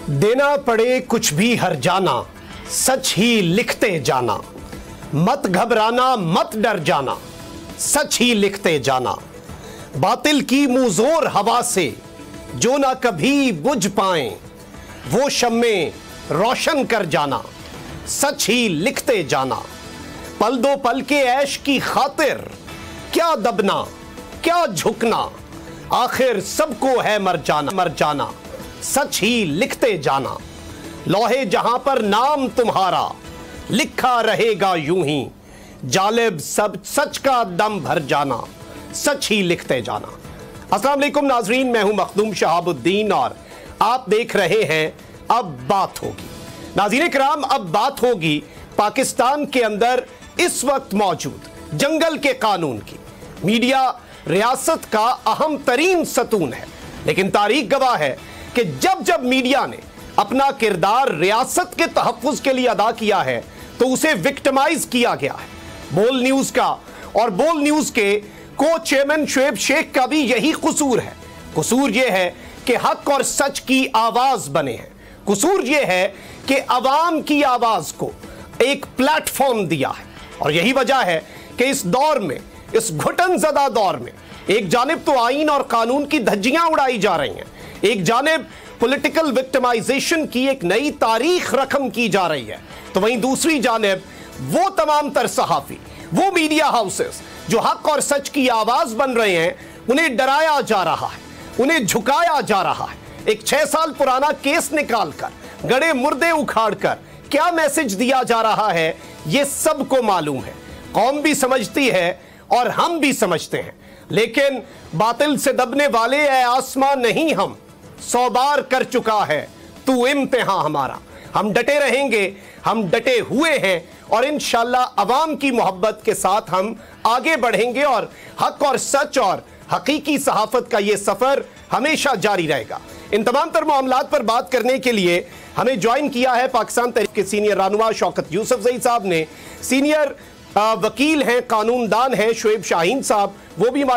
देना पड़े कुछ भी हर जाना, सच ही लिखते जाना। मत घबराना मत डर जाना, सच ही लिखते जाना। बातिल की मुंहजोर हवा से जो ना कभी बुझ पाए, वो शम्मे रोशन कर जाना, सच ही लिखते जाना। पल दो पल के ऐश की खातिर क्या दबना क्या झुकना, आखिर सबको है मर जाना, सच ही लिखते जाना। लोहे जहां पर नाम तुम्हारा लिखा रहेगा यूं ही, जालिब सब सच का दम भर जाना, सच ही लिखते जाना। अस्सलाम वालेकुम नाजरीन, मैं हूं मखदूम शहाबुद्दीन और आप देख रहे हैं अब बात होगी। नाज़रीन किराम, अब बात होगी पाकिस्तान के अंदर इस वक्त मौजूद जंगल के कानून की। मीडिया रियासत का अहम तरीन सतून है, लेकिन तारीख गवाह है कि जब जब मीडिया ने अपना किरदार रियासत के तहफ़्फ़ुज़ के लिए अदा किया है तो उसे विक्टिमाइज किया गया है। बोल न्यूज़ का और बोल न्यूज़ के को चेयरमैन शुएब शेख का भी यही कसूर है। कसूर यह है कि हक और सच की आवाज़ बने हैं। कसूर यह है कि अवाम की आवाज़ को एक प्लेटफॉर्म दिया है। और यही वजह है कि इस दौर में, इस घुटनज़दा दौर में, एक जानिब तो आईन और कानून की धज्जियां उड़ाई जा रही हैं, एक जानिब पॉलिटिकल विक्टिमाइजेशन की एक नई तारीख रकम की जा रही है, तो वहीं दूसरी जानिब वो तमाम तर सहाफ़ी, वो मीडिया हाउसेस जो हक और सच की आवाज़ बन रहे हैं, उन्हें डराया जा रहा है, उन्हें झुकाया जा रहा है। एक 6 साल पुराना केस निकालकर, गड़े मुर्दे उखाड़कर क्या मैसेज दिया जा रहा है, ये सबको मालूम है। कौम भी समझती है और हम भी समझते हैं, लेकिन बातिल से दबने वाले ऐ आसमां नहीं हम, 100 बार कर चुका है तू इम्तिहान हमारा। हम डटे रहेंगे, हम डटे हुए हैं और इंशाअल्लाह अवाम की मोहब्बत के साथ हम आगे बढ़ेंगे और हक और सच और हकीकी सहाफत का ये सफ़र हमेशा जारी रहेगा। इन तमाम तर मामलात पर बात करने के लिए हमें ज्वाइन किया है पाकिस्तान तहरीक के सीनियर रहनुमा शौकत यूसुफजई साहब ने। सीनियर वकील हैं, कानूनदान हैं शुएब शाहीन साहब, वो भी